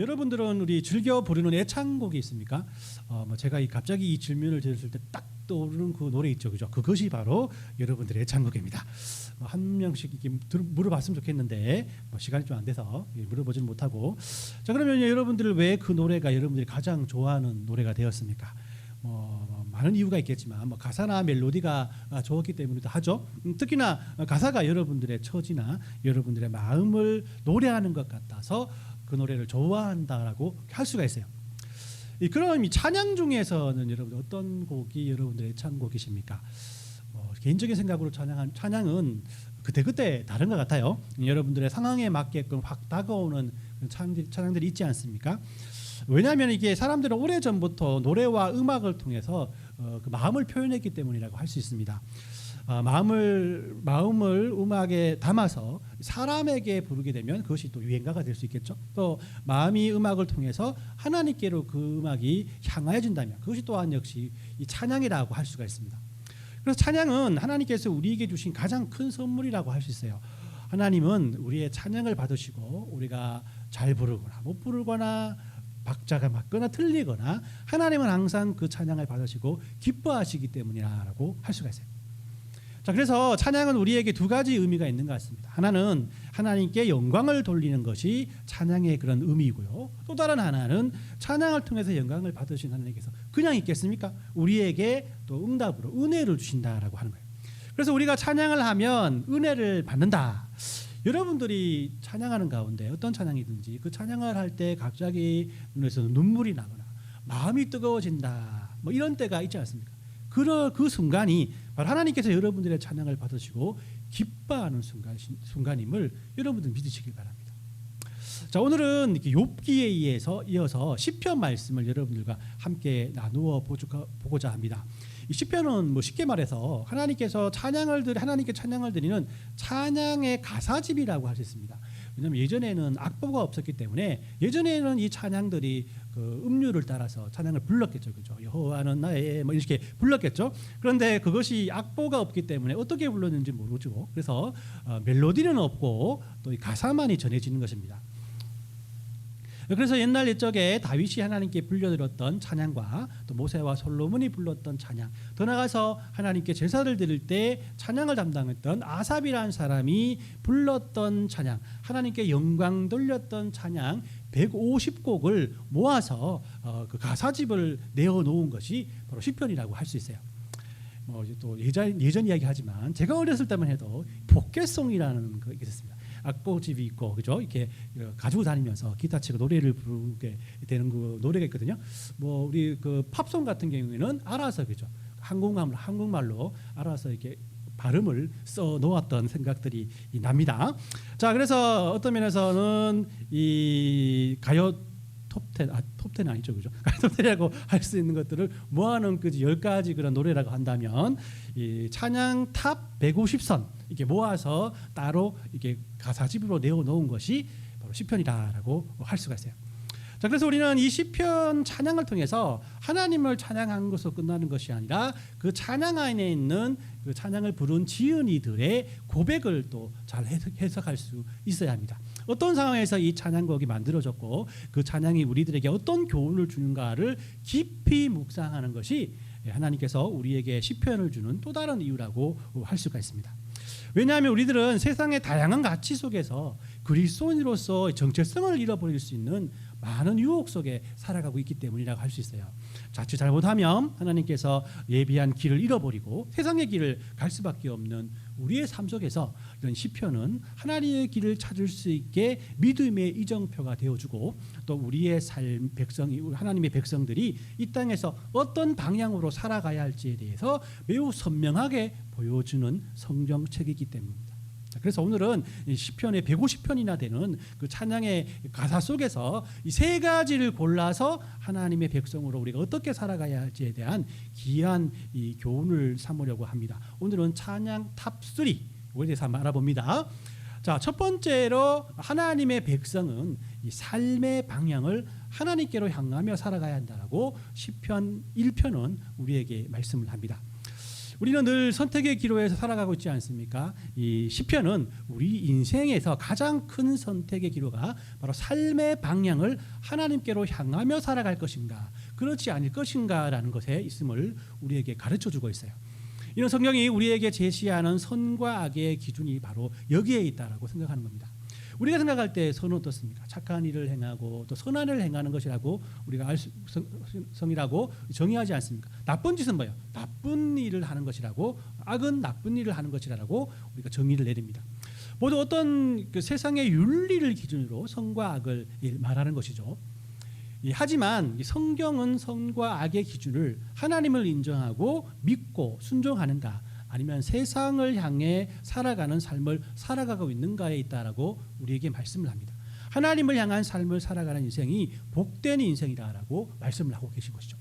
여러분들은 우리 즐겨 부르는 애창곡이 있습니까? 제가 갑자기 이 질문을 드렸을 때 딱 떠오르는 그 노래 있죠, 그죠? 그것이 바로 여러분들의 애창곡입니다. 한 명씩 이렇게 물어봤으면 좋겠는데 시간이 좀 안 돼서 물어보지는 못하고. 자, 그러면 여러분들 왜 그 노래가 여러분들이 가장 좋아하는 노래가 되었습니까? 많은 이유가 있겠지만 가사나 멜로디가 좋았기 때문이기도 하죠. 특히나 가사가 여러분들의 처지나 여러분들의 마음을 노래하는 것 같아서 그 노래를 좋아한다라고 할 수가 있어요. 그럼 이 찬양 중에서는 여러분들 어떤 곡이 여러분들의 애창곡이십니까? 개인적인 생각으로 찬양은 그때그때 다른 것 같아요. 여러분들의 상황에 맞게끔 확 다가오는 찬양들이 있지 않습니까? 왜냐하면 이게 사람들은 오래전부터 노래와 음악을 통해서 그 마음을 표현했기 때문이라고 할 수 있습니다. 마음을 음악에 담아서 사람에게 부르게 되면 그것이 또 유행가가 될 수 있겠죠. 또 마음이 음악을 통해서 하나님께로 그 음악이 향하여진다면 그것이 또한 역시 이 찬양이라고 할 수가 있습니다. 그래서 찬양은 하나님께서 우리에게 주신 가장 큰 선물이라고 할 수 있어요. 하나님은 우리의 찬양을 받으시고 우리가 잘 부르거나 못 부르거나 박자가 맞거나 틀리거나 하나님은 항상 그 찬양을 받으시고 기뻐하시기 때문이라고 할 수가 있어요. 자, 그래서 찬양은 우리에게 두 가지 의미가 있는 것 같습니다. 하나는 하나님께 영광을 돌리는 것이 찬양의 그런 의미이고요. 또 다른 하나는 찬양을 통해서 영광을 받으신 하나님께서 그냥 있겠습니까? 우리에게 또 응답으로 은혜를 주신다라고 하는 거예요. 그래서 우리가 찬양을 하면 은혜를 받는다. 여러분들이 찬양하는 가운데 어떤 찬양이든지 그 찬양을 할 때 갑자기 눈에서 눈물이 나거나 마음이 뜨거워진다 이런 때가 있지 않습니까? 그 순간이 바로 하나님께서 여러분들의 찬양을 받으시고 기뻐하는 순간임을 여러분들 믿으시길 바랍니다. 자, 오늘은 욥기에 이어서 시편 말씀을 여러분들과 함께 나누어 보고자 합니다. 이 시편은 쉽게 말해서 하나님께 찬양을 드리는 찬양의 가사집이라고 할 수 있습니다. 왜냐하면 예전에는 악보가 없었기 때문에 예전에는 이 찬양들이 그 음률을 따라서 찬양을 불렀겠죠, 그죠? 여호와는 나의 이렇게 불렀겠죠. 그런데 그것이 악보가 없기 때문에 어떻게 불렀는지 모르죠. 그래서 멜로디는 없고 또 이 가사만이 전해지는 것입니다. 그래서 옛날 옛적에 다윗이 하나님께 불려드렸던 찬양과 또 모세와 솔로몬이 불렀던 찬양, 더 나아가서 하나님께 제사를 드릴 때 찬양을 담당했던 아삽이라는 사람이 불렀던 찬양, 하나님께 영광 돌렸던 찬양 150곡을 모아서 그 가사집을 내어놓은 것이 바로 시편이라고 할 수 있어요. 또 예전 이야기하지만 제가 어렸을 때만 해도 복개송이라는 게 있었습니다. 악보집이 있고, 그죠? 이렇게 가지고 다니면서 기타 치고 노래를 부르게 되는 그 노래가 있거든요. 우리 그 팝송 같은 경우에는 알아서, 그죠? 한국말로 알아서 이렇게 발음을 써 놓았던 생각들이 납니다. 자, 그래서 어떤 면에서는 이 가요 톱10 아니죠, 그죠? 톱10이라고 할 수 있는 것들을 모아놓은 그 10가지 그런 노래라고 한다면 이 찬양 탑 150선 이렇게 모아서 따로 이렇게 가사집으로 내어놓은 것이 바로 시편이다라고 할 수가 있어요. 자, 그래서 우리는 이 시편 찬양을 통해서 하나님을 찬양한 것으로 끝나는 것이 아니라 그 찬양 안에 있는 그 찬양을 부른 지은이들의 고백을 또 잘 해석할 수 있어야 합니다. 어떤 상황에서 이 찬양곡이 만들어졌고 그 찬양이 우리들에게 어떤 교훈을 주는가를 깊이 묵상하는 것이 하나님께서 우리에게 시편을 주는 또 다른 이유라고 할 수가 있습니다. 왜냐하면 우리들은 세상의 다양한 가치 속에서 그리스도인으로서 정체성을 잃어버릴 수 있는 많은 유혹 속에 살아가고 있기 때문이라고 할 수 있어요. 자칫 잘못하면 하나님께서 예비한 길을 잃어버리고 세상의 길을 갈 수밖에 없는 우리의 삶 속에서 이런 시편은 하나님의 길을 찾을 수 있게 믿음의 이정표가 되어주고 또 우리의 삶 하나님의 백성들이 이 땅에서 어떤 방향으로 살아가야 할지에 대해서 매우 선명하게 보여주는 성경책이기 때문입니다. 그래서 오늘은 시편의 150편이나 되는 그 찬양의 가사 속에서 이 세 가지를 골라서 하나님의 백성으로 우리가 어떻게 살아가야 할지에 대한 귀한 이 교훈을 삼으려고 합니다. 오늘은 찬양 탑3 이에 대해서 한번 알아봅니다. 자, 첫 번째로 하나님의 백성은 이 삶의 방향을 하나님께로 향하며 살아가야 한다라고 시편 1편은 우리에게 말씀을 합니다. 우리는 늘 선택의 기로에서 살아가고 있지 않습니까? 이 시편은 우리 인생에서 가장 큰 선택의 기로가 바로 삶의 방향을 하나님께로 향하며 살아갈 것인가, 그렇지 않을 것인가라는 것에 있음을 우리에게 가르쳐주고 있어요. 이런 성경이 우리에게 제시하는 선과 악의 기준이 바로 여기에 있다라고 생각하는 겁니다. 우리가 생각할 때 선은 어떻습니까? 착한 일을 행하고 또 선한 일을 행하는 것이라고 우리가 성이라고 정의하지 않습니까? 나쁜 짓은 뭐예요? 나쁜 일을 하는 것이라고, 악은 나쁜 일을 하는 것이라고 우리가 정의를 내립니다. 모두 어떤 그 세상의 윤리를 기준으로 선과 악을 말하는 것이죠. 하지만 성경은 선과 악의 기준을 하나님을 인정하고 믿고 순종하는가, 아니면 세상을 향해 살아가는 삶을 살아가고 있는가에 있다라고 우리에게 말씀을 합니다. 하나님을 향한 삶을 살아가는 인생이 복된 인생이다라고 말씀을 하고 계신 것이죠.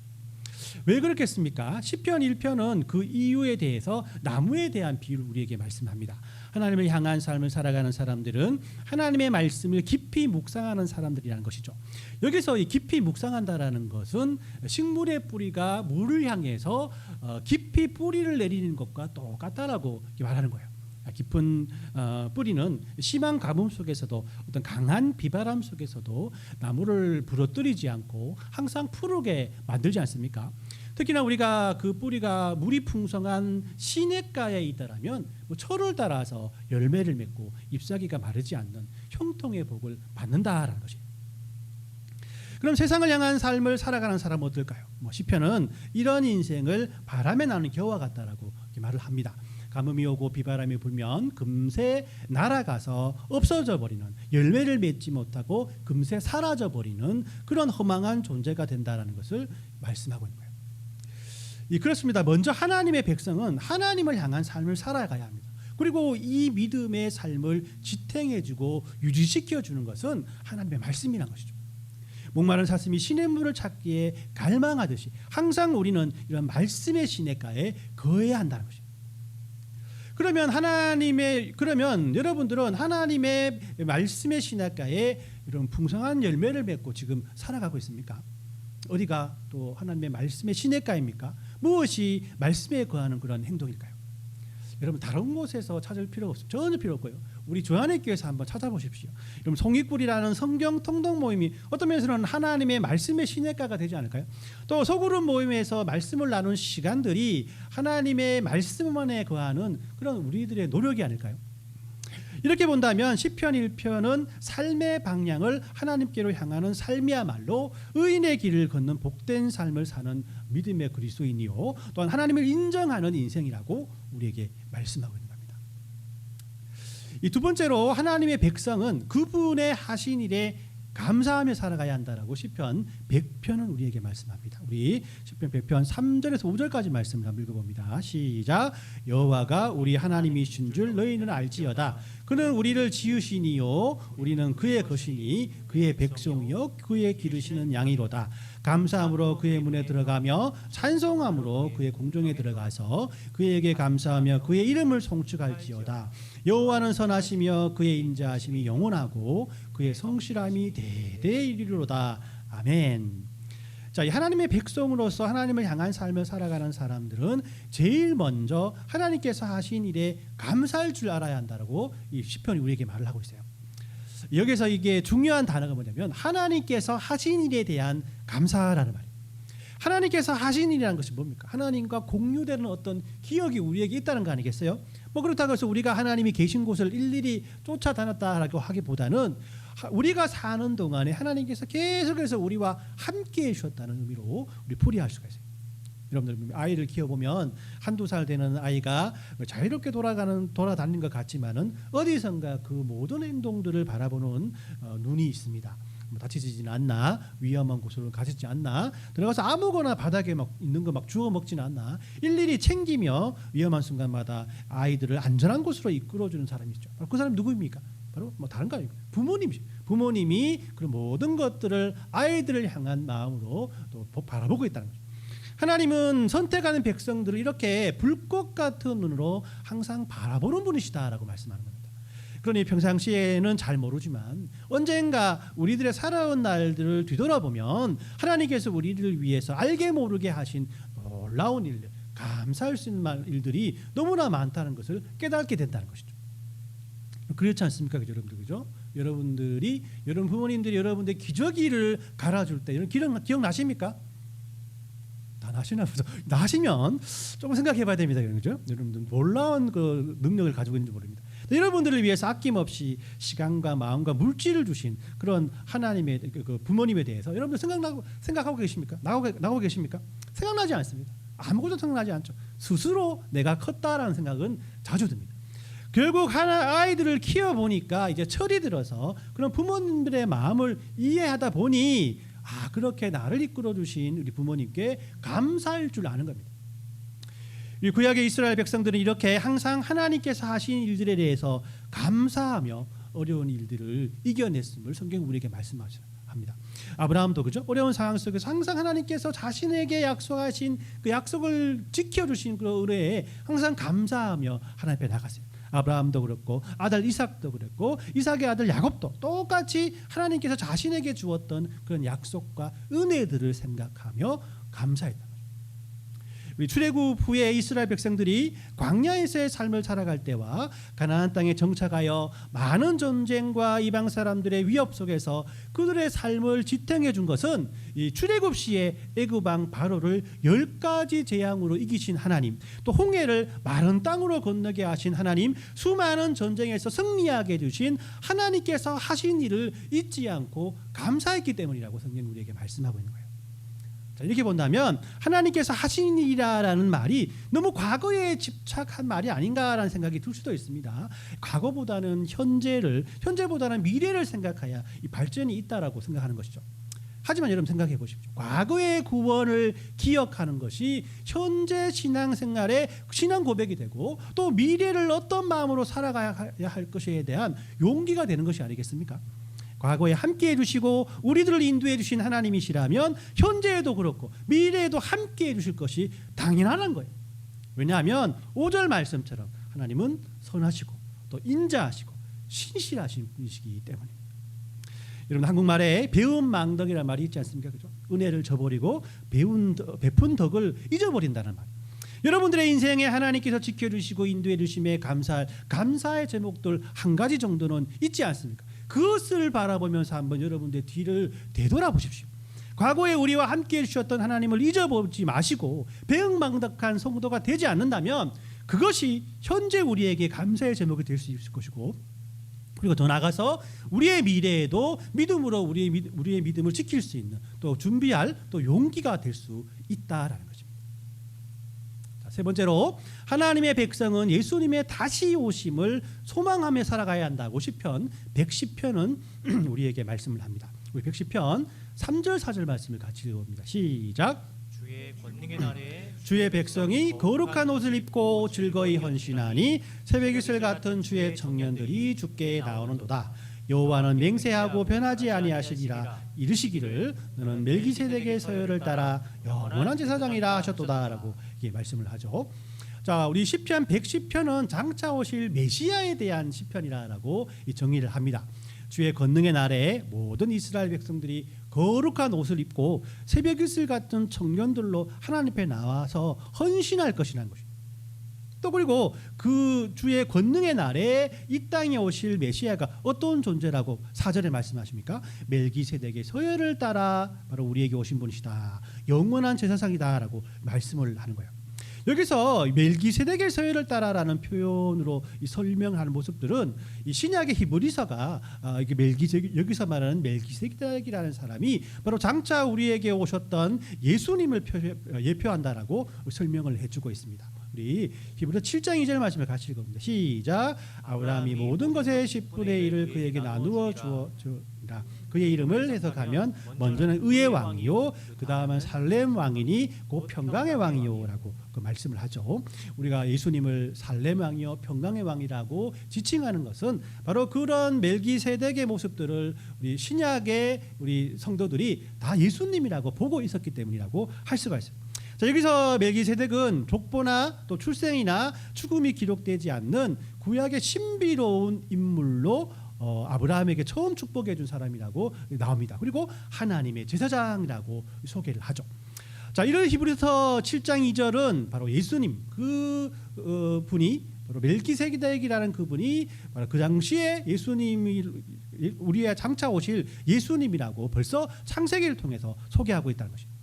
왜 그렇겠습니까? 시편 1편은 그 이유에 대해서 나무에 대한 비유를 우리에게 말씀합니다. 하나님을 향한 삶을 살아가는 사람들은 하나님의 말씀을 깊이 묵상하는 사람들이라는 것이죠. 여기서 이 깊이 묵상한다라는 것은 식물의 뿌리가 물을 향해서 깊이 뿌리를 내리는 것과 똑같다라고 말하는 거예요. 깊은 뿌리는 심한 가뭄 속에서도 어떤 강한 비바람 속에서도 나무를 부러뜨리지 않고 항상 푸르게 만들지 않습니까? 특히나 우리가 그 뿌리가 물이 풍성한 시냇가에 있다라면 철을 따라서 열매를 맺고 잎사귀가 마르지 않는 형통의 복을 받는다라는 것이에요. 그럼 세상을 향한 삶을 살아가는 사람은 어떨까요? 시편은 이런 인생을 바람에 나는 겨와 같다라고 말을 합니다. 가뭄이 오고 비바람이 불면 금세 날아가서 없어져 버리는, 열매를 맺지 못하고 금세 사라져 버리는 그런 허망한 존재가 된다라는 것을 말씀하고 있는 거예요. 그렇습니다. 먼저 하나님의 백성은 하나님을 향한 삶을 살아가야 합니다. 그리고 이 믿음의 삶을 지탱해주고 유지시켜주는 것은 하나님의 말씀이라는 것이죠. 목마른 사슴이 시냇물을 찾기에 갈망하듯이 항상 우리는 이런 말씀의 시냇가에 거해야 한다는 것이죠. 그러면 여러분들은 하나님의 말씀의 시냇가에 이런 풍성한 열매를 맺고 지금 살아가고 있습니까? 어디가 또 하나님의 말씀의 시냇가입니까? 무엇이 말씀에 거하는 그런 행동일까요? 여러분 다른 곳에서 찾을 필요가 없습니다. 전혀 필요 없고요. 우리 조한의 교회에서 한번 찾아보십시오. 여러분 송익불이라는 성경 통독 모임이 어떤 면에서는 하나님의 말씀의 시냇가가 되지 않을까요? 또 소그룹 모임에서 말씀을 나눈 시간들이 하나님의 말씀만에 거하는 그런 우리들의 노력이 아닐까요? 이렇게 본다면 시편 1편은 삶의 방향을 하나님께로 향하는 삶이야말로 의인의 길을 걷는 복된 삶을 사는 믿음의 그리스도인이요, 또한 하나님을 인정하는 인생이라고 우리에게 말씀하고 있는 겁니다. 이 두 번째로 하나님의 백성은 그분의 하신 일에 감사하며 살아가야 한다라고 시편 100편은 우리에게 말씀합니다. 우리 시편 100편 3절에서 5절까지 말씀을 한번 읽어봅니다. 시작. 여호와가 우리 하나님이신 줄 너희는 알지어다. 그는 우리를 지으시니요 우리는 그의 것이니 그의 백성이요 그의 기르시는 양이로다. 감사함으로 그의 문에 들어가며 찬송함으로 그의 공중에 들어가서 그에게 감사하며 그의 이름을 송축할지어다. 여호와는 선하시며 그의 인자하심이 영원하고 그의 성실함이 대대에 이르리로다. 아멘. 자, 이 하나님의 백성으로서 하나님을 향한 삶을 살아가는 사람들은 제일 먼저 하나님께서 하신 일에 감사할 줄 알아야 한다라고 이 시편이 우리에게 말을 하고 있어요. 여기서 이게 중요한 단어가 뭐냐면 하나님께서 하신 일에 대한 감사라는 말이에요. 하나님께서 하신 일이라는 것이 뭡니까? 하나님과 공유되는 어떤 기억이 우리에게 있다는 거 아니겠어요? 그렇다고 해서 우리가 하나님이 계신 곳을 일일이 쫓아다녔다라고 하기보다는 우리가 사는 동안에 하나님께서 계속해서 우리와 함께 해주셨다는 의미로 우리 풀이할 수가 있어요. 여러분들 아이를 키워보면 한두 살 되는 아이가 자유롭게 돌아다니는 것 같지만은 어디선가 그 모든 행동들을 바라보는 눈이 있습니다. 다치지는 않나, 위험한 곳으로 가지지 않나, 들어가서 아무거나 바닥에 막 있는 거 막 주워 먹지는 않나, 일일이 챙기며 위험한 순간마다 아이들을 안전한 곳으로 이끌어주는 사람이 있죠. 바로 그 사람이 누구입니까? 바로 다른 거 아닙니까? 부모님이 그런 모든 것들을 아이들을 향한 마음으로 또 바라보고 있다는 거죠. 하나님은 선택하는 백성들을 이렇게 불꽃 같은 눈으로 항상 바라보는 분이시다라고 말씀하는 겁니다. 그러니 평상시에는 잘 모르지만 언젠가 우리들의 살아온 날들을 뒤돌아보면 하나님께서 우리를 위해서 알게 모르게 하신 놀라운 일들, 감사할 수 있는 일들이 너무나 많다는 것을 깨닫게 된다는 것이죠. 그렇지 않습니까, 여러분들? 그죠? 여러분들이 여러분 부모님들이 여러분들 기저귀를 갈아줄 때 이런 기억나십니까? 다 나시나 보죠. 나시면 조금 생각해봐야 됩니다, 그죠? 여러분들 놀라운 그 능력을 가지고 있는지 모릅니다. 여러분들을 위해서 아낌없이 시간과 마음과 물질을 주신 그런 하나님의 그 부모님에 대해서 여러분들 생각하고 계십니까? 나오고 계십니까? 생각나지 않습니다. 아무것도 생각나지 않죠. 스스로 내가 컸다라는 생각은 자주 듭니다. 결국 아이들을 키워보니까 이제 철이 들어서 그런 부모님들의 마음을 이해하다 보니 그렇게 나를 이끌어 주신 우리 부모님께 감사할 줄 아는 겁니다. 이 구약의 이스라엘 백성들은 이렇게 항상 하나님께서 하신 일들에 대해서 감사하며 어려운 일들을 이겨냈음을 성경 우리에게 말씀합니다. 아브라함도 그죠? 어려운 상황 속에서 항상 하나님께서 자신에게 약속하신 그 약속을 지켜주신 그 은혜에 항상 감사하며 하나님 앞에 나갔어요. 아브라함도 그렇고 아들 이삭도 그랬고 이삭의 아들 야곱도 똑같이 하나님께서 자신에게 주었던 그런 약속과 은혜들을 생각하며 감사했다. 우리 출애굽 후에 이스라엘 백성들이 광야에서의 삶을 살아갈 때와 가나안 땅에 정착하여 많은 전쟁과 이방 사람들의 위협 속에서 그들의 삶을 지탱해 준 것은 이 출애굽 시에 애굽 왕 바로를 10가지 재앙으로 이기신 하나님, 또 홍해를 마른 땅으로 건너게 하신 하나님, 수많은 전쟁에서 승리하게 해주신 하나님께서 하신 일을 잊지 않고 감사했기 때문이라고 성경 우리에게 말씀하고 있는 거예요. 자, 이렇게 본다면 하나님께서 하신 일이라는 말이 너무 과거에 집착한 말이 아닌가라는 생각이 들 수도 있습니다. 과거보다는 현재보다는 미래를 생각해야 이 발전이 있다라고 생각하는 것이죠. 하지만 여러분 생각해 보십시오. 과거의 구원을 기억하는 것이 현재 신앙생활의 신앙 고백이 되고 또 미래를 어떤 마음으로 살아가야 할 것에 대한 용기가 되는 것이 아니겠습니까? 과거에 함께해 주시고 우리들을 인도해 주신 하나님이시라면 현재에도 그렇고 미래에도 함께해 주실 것이 당연한 거예요. 왜냐하면 5절 말씀처럼 하나님은 선하시고 또 인자하시고 신실하신 분이시기 때문입니다. 여러분 한국말에 배운 망덕이라는 말이 있지 않습니까? 그죠? 은혜를 저버리고 베푼 덕을 잊어버린다는 말. 여러분들의 인생에 하나님께서 지켜주시고 인도해 주심에 감사의 제목들 한 가지 정도는 있지 않습니까? 그것을 바라보면서 한번 여러분들의 뒤를 되돌아보십시오. 과거에 우리와 함께 해주셨던 하나님을 잊어보지 마시고 배은망덕한 성도가 되지 않는다면 그것이 현재 우리에게 감사의 제목이 될 수 있을 것이고, 그리고 더 나아가서 우리의 미래에도 믿음으로 우리의 믿음을 지킬 수 있는 또 준비할 또 용기가 될 수 있다라는 것입니다. 세 번째로 하나님의 백성은 예수님의 다시 오심을 소망하며 살아가야 한다고 시편 110편은 우리에게 말씀을 합니다. 우리 110편 3절 4절 말씀을 같이 읽어봅니다. 시작. 주의 권능의 날에 주의 백성이 거룩한 옷을 입고 즐거이 헌신하니 새벽 이슬 같은 주의 청년들이 주께 나오는도다. 여호와는 맹세하고 변하지 아니하시리라. 이르시기를 너는 멜기세덱의 서열을 따라 영원한 제사장이라 하셨도다라고 이게 말씀을 하죠. 자, 우리 시편 110편은 장차 오실 메시아에 대한 시편이라고 정의를 합니다. 주의 권능의 날에 모든 이스라엘 백성들이 거룩한 옷을 입고 새벽 이슬 같은 청년들로 하나님 앞에 나와서 헌신할 것이라는 것입니다. 또 그리고 그 주의 권능의 날에 이 땅에 오실 메시아가 어떤 존재라고 4절에 말씀하십니까? 멜기세덱의 서열을 따라 바로 우리에게 오신 분이시다. 영원한 제사장이다라고 말씀을 하는 거예요. 여기서 멜기세덱의 서열을 따라라는 표현으로 설명하는 모습들은 이 신약의 히브리서가 여기서 말하는 멜기세덱이라는 사람이 바로 장차 우리에게 오셨던 예수님을 예표한다라고 설명을 해주고 있습니다. 우리 히브리서 7장 2절 말씀을 같이 읽어봅니다. 시작. 아브라함이 모든 것의 10분의 1을 그에게 나누어 주었다. 그의 이름을 해석하면 먼저는 의의 왕이요, 그 다음은 살렘 왕이니 곧 평강의 왕이요라고 그 말씀을 하죠. 우리가 예수님을 살렘 왕이요, 평강의 왕이라고 지칭하는 것은 바로 그런 멜기세덱의 모습들을 우리 신약의 우리 성도들이 다 예수님이라고 보고 있었기 때문이라고 할 수가 있어요. 자, 여기서 멜기세덱은 족보나 또 출생이나 죽음이 기록되지 않는 구약의 신비로운 인물로 아브라함에게 처음 축복해 준 사람이라고 나옵니다. 그리고 하나님의 제사장이라고 소개를 하죠. 자, 이런 히브리서 7장 2절은 바로 예수님 분이 바로 멜기세덱이라는 그분이 바로 그 당시에 예수님이 우리의 장차 오실 예수님이라고 벌써 창세기를 통해서 소개하고 있다는 것입니다.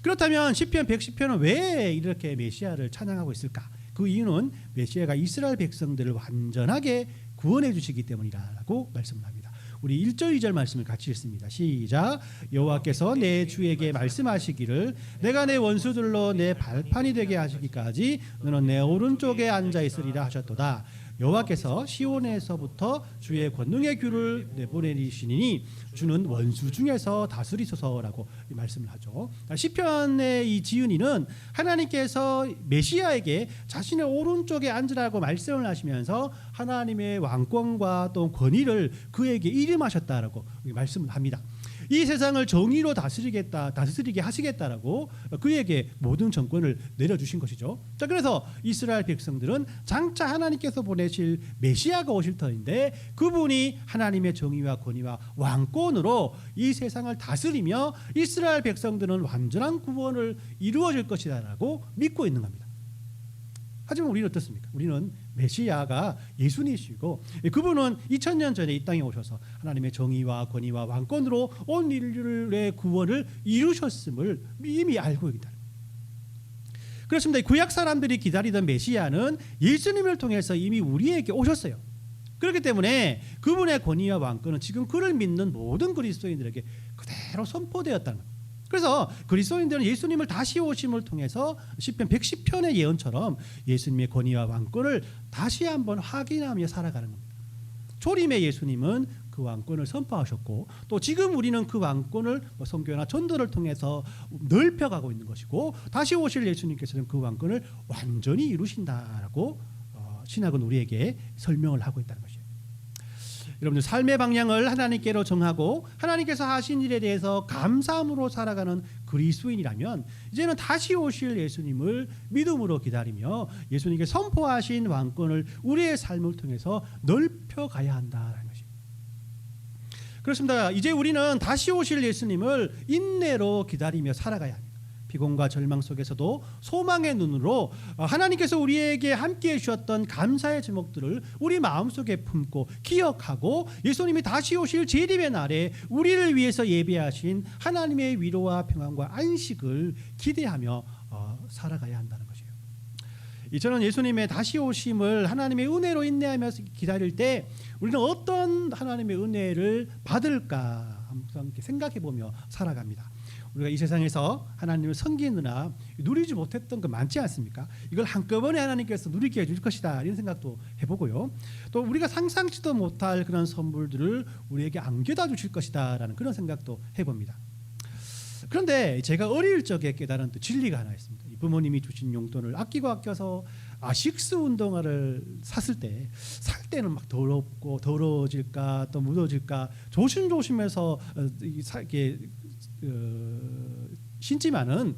그렇다면 시편 110편은 왜 이렇게 메시아를 찬양하고 있을까? 그 이유는 메시아가 이스라엘 백성들을 완전하게 구원해 주시기 때문이라고 말씀을 합니다. 우리 1절 2절 말씀을 같이 읽습니다. 시작. 여호와께서 내 주에게 말씀하시기를 내가 내 원수들로 내 발판이 되게 하시기까지 너는 내 오른쪽에 앉아 있으리라 하셨도다. 여호와께서 시온에서부터 주의 권능의 규를 내보내시니 주는 원수 중에서 다스리소서라고 말씀을 하죠. 시편의 이 지은이는 하나님께서 메시아에게 자신의 오른쪽에 앉으라고 말씀을 하시면서 하나님의 왕권과 또 권위를 그에게 이름하셨다라고 말씀을 합니다. 이 세상을 정의로 다스리게 하시겠다라고 그에게 모든 정권을 내려주신 것이죠. 자, 그래서 이스라엘 백성들은 장차 하나님께서 보내실 메시아가 오실 터인데 그분이 하나님의 정의와 권위와 왕권으로 이 세상을 다스리며 이스라엘 백성들은 완전한 구원을 이루어질 것이다라고 믿고 있는 겁니다. 하지만 우리는 어떻습니까? 우리는 메시아가 예수님이시고 그분은 2000년 전에 이 땅에 오셔서 하나님의 정의와 권위와 왕권으로 온 인류의 구원을 이루셨음을 이미 알고 있다. 그렇습니다. 구약 사람들이 기다리던 메시아는 예수님을 통해서 이미 우리에게 오셨어요. 그렇기 때문에 그분의 권위와 왕권은 지금 그를 믿는 모든 그리스도인들에게 그대로 선포되었다는 겁니다. 그래서 그리스도인들은 예수님을 다시 오심을 통해서 시편 110편의 예언처럼 예수님의 권위와 왕권을 다시 한번 확인하며 살아가는 겁니다. 초림의 예수님은 그 왕권을 선포하셨고 또 지금 우리는 그 왕권을 선교나 전도를 통해서 넓혀가고 있는 것이고 다시 오실 예수님께서는 그 왕권을 완전히 이루신다라고 신학은 우리에게 설명을 하고 있다는 것이에요. 여러분들 삶의 방향을 하나님께로 정하고 하나님께서 하신 일에 대해서 감사함으로 살아가는 그리스도인이라면 이제는 다시 오실 예수님을 믿음으로 기다리며 예수님께 선포하신 왕권을 우리의 삶을 통해서 넓혀가야 한다는 것입니다. 그렇습니다. 이제 우리는 다시 오실 예수님을 인내로 기다리며 살아가야 합니다. 비공과 절망 속에서도 소망의 눈으로 하나님께서 우리에게 함께해 주셨던 감사의 제목들을 우리 마음속에 품고 기억하고 예수님이 다시 오실 재림의 날에 우리를 위해서 예배하신 하나님의 위로와 평안과 안식을 기대하며 살아가야 한다는 것이에요. 저는 예수님의 다시 오심을 하나님의 은혜로 인내하며 기다릴 때 우리는 어떤 하나님의 은혜를 받을까 항상 생각해보며 살아갑니다. 우리가 이 세상에서 하나님을 섬기느라 누리지 못했던 거 많지 않습니까? 이걸 한꺼번에 하나님께서 누리게 해줄 것이다 이런 생각도 해보고요. 또 우리가 상상치도 못할 그런 선물들을 우리에게 안겨다 주실 것이다 라는 그런 생각도 해봅니다. 그런데 제가 어릴 적에 깨달은 또 진리가 하나 있습니다. 부모님이 주신 용돈을 아껴서 아식스 운동화를 살 때는 막 더럽고 더러워질까 또 묻어질까 조심조심해서 이렇게 신지만은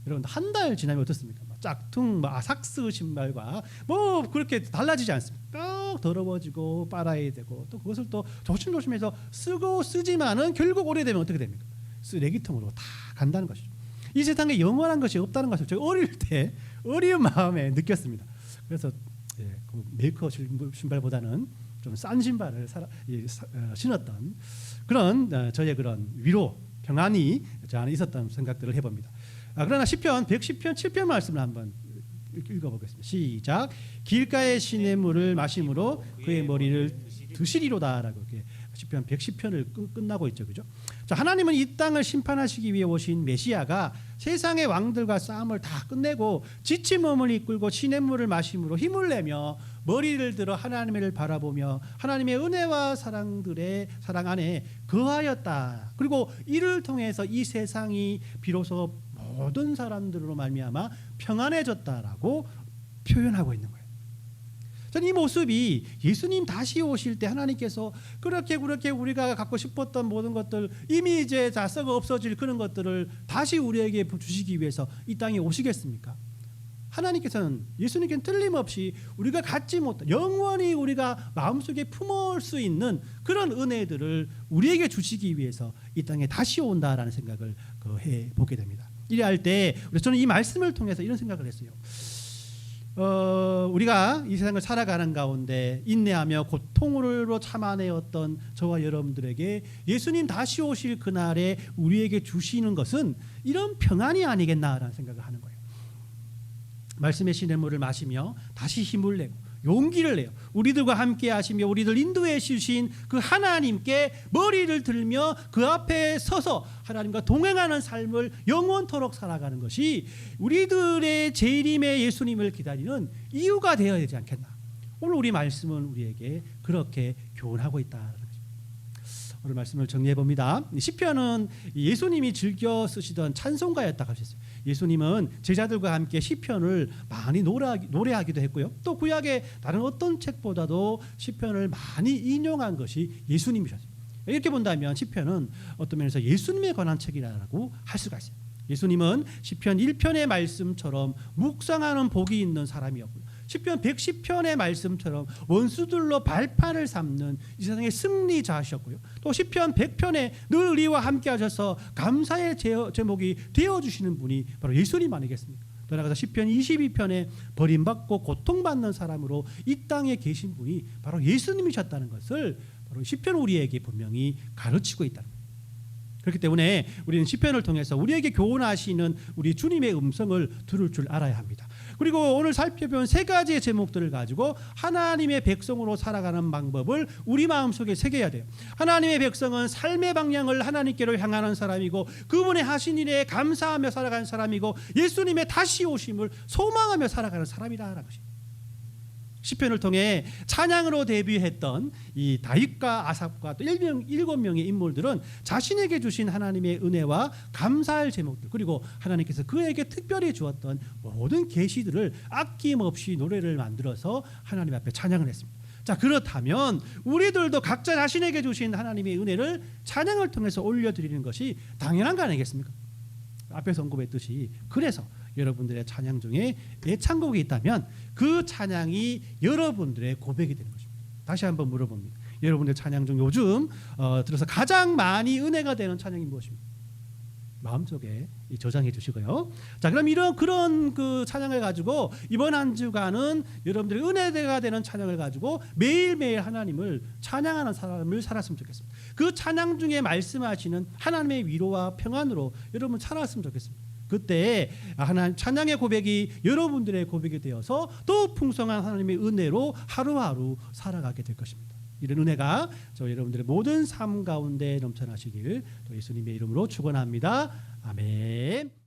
여러분 한 달 지나면 어떻습니까? 짝퉁 아삭스 신발과 뭐 그렇게 달라지지 않습니다. 또 더러워지고 빨아야 되고 또 그것을 또 조심조심해서 쓰지만은 결국 오래되면 어떻게 됩니까? 쓰레기통으로 다 간다는 것이죠. 이 세상에 영원한 것이 없다는 것을 제가 어린 마음에 느꼈습니다. 그래서 그 메이커 신발보다는 좀 싼 신발을 신었던 그런 저의 그런 위로 평안이 저 안에 있었던 생각들을 해봅니다. 그러나 시편 110편 7편 말씀을 한번 읽어보겠습니다. 시작. 길가의 시냇물을 마심으로 그의 머리를 드시리로다라고 이렇게 시편 110편을 끝나고 있죠, 그죠? 자, 하나님은 이 땅을 심판하시기 위해 오신 메시아가 세상의 왕들과 싸움을 다 끝내고 지친 몸을 이끌고 시냇물을 마심으로 힘을 내며 머리를 들어 하나님을 바라보며 하나님의 은혜와 사랑 안에 거하였다. 그리고 이를 통해서 이 세상이 비로소 모든 사람들로 말미암아 평안해졌다라고 표현하고 있는 거예요. 저는 이 모습이 예수님 다시 오실 때 하나님께서 그렇게 우리가 갖고 싶었던 모든 것들 이미 이제 다 썩어 없어질 그런 것들을 다시 우리에게 주시기 위해서 이 땅에 오시겠습니까? 하나님께서는 예수님께는 틀림없이 우리가 갖지 못한 영원히 우리가 마음속에 품을 수 있는 그런 은혜들을 우리에게 주시기 위해서 이 땅에 다시 온다라는 생각을 해보게 됩니다. 이래 할 때 저는 이 말씀을 통해서 이런 생각을 했어요. 우리가 이 세상을 살아가는 가운데 인내하며 고통으로 참아내었던 저와 여러분들에게 예수님 다시 오실 그날에 우리에게 주시는 것은 이런 평안이 아니겠나라는 생각을 하는 거예요. 말씀의 시냇물을 마시며 다시 힘을 내고 용기를 내요. 우리들과 함께 하시며 우리들 인도해 주신 그 하나님께 머리를 들며 그 앞에 서서 하나님과 동행하는 삶을 영원토록 살아가는 것이 우리들의 재림의 예수님을 기다리는 이유가 되어야 되지 않겠나. 오늘 우리 말씀은 우리에게 그렇게 교훈하고 있다는 거죠. 오늘 말씀을 정리해 봅니다. 시편은 예수님이 즐겨 쓰시던 찬송가였다고 하셨어요. 예수님은 제자들과 함께 시편을 많이 노래하기도 했고요. 또 구약의 다른 어떤 책보다도 시편을 많이 인용한 것이 예수님이셨어요. 이렇게 본다면 시편은 어떤 면에서 예수님에 관한 책이라고 할 수가 있어요. 예수님은 시편 1편의 말씀처럼 묵상하는 복이 있는 사람이었고요. 시편 110편의 말씀처럼 원수들로 발판을 삼는 이 세상의 승리자셨고요. 또 시편 100편에 늘 우리와 함께 하셔서 감사의 제목이 되어주시는 분이 바로 예수님 아니겠습니까? 더 나아가서 시편 22편에 버림받고 고통받는 사람으로 이 땅에 계신 분이 바로 예수님이셨다는 것을 바로 시편 우리에게 분명히 가르치고 있다는 거예요. 그렇기 때문에 우리는 시편을 통해서 우리에게 교훈하시는 우리 주님의 음성을 들을 줄 알아야 합니다. 그리고 오늘 살펴본 세 가지의 제목들을 가지고 하나님의 백성으로 살아가는 방법을 우리 마음속에 새겨야 돼요. 하나님의 백성은 삶의 방향을 하나님께로 향하는 사람이고 그분의 하신 일에 감사하며 살아가는 사람이고 예수님의 다시 오심을 소망하며 살아가는 사람이라는 것입니다. 시편을 통해 찬양으로 데뷔했던 이 다윗과 아삽과 또 7명의 인물들은 자신에게 주신 하나님의 은혜와 감사할 제목들 그리고 하나님께서 그에게 특별히 주었던 모든 계시들을 아낌없이 노래를 만들어서 하나님 앞에 찬양을 했습니다. 자, 그렇다면 우리들도 각자 자신에게 주신 하나님의 은혜를 찬양을 통해서 올려드리는 것이 당연한 거 아니겠습니까? 앞에서 언급했듯이 그래서 여러분들의 찬양 중에 애창곡이 있다면 그 찬양이 여러분들의 고백이 되는 것입니다. 다시 한번 물어봅니다. 여러분들 찬양 중 요즘 들어서 가장 많이 은혜가 되는 찬양이 무엇입니까? 마음속에 저장해 주시고요. 자, 그럼 그런 그 찬양을 가지고 이번 한 주간은 여러분들의 은혜가 되는 찬양을 가지고 매일매일 하나님을 찬양하는 삶을 살았으면 좋겠습니다. 그 찬양 중에 말씀하시는 하나님의 위로와 평안으로 여러분 살았으면 좋겠습니다. 그때 하나님 찬양의 고백이 여러분들의 고백이 되어서 더 풍성한 하나님의 은혜로 하루하루 살아가게 될 것입니다. 이런 은혜가 저 여러분들의 모든 삶 가운데 넘쳐나시길 또 예수님의 이름으로 축원합니다. 아멘.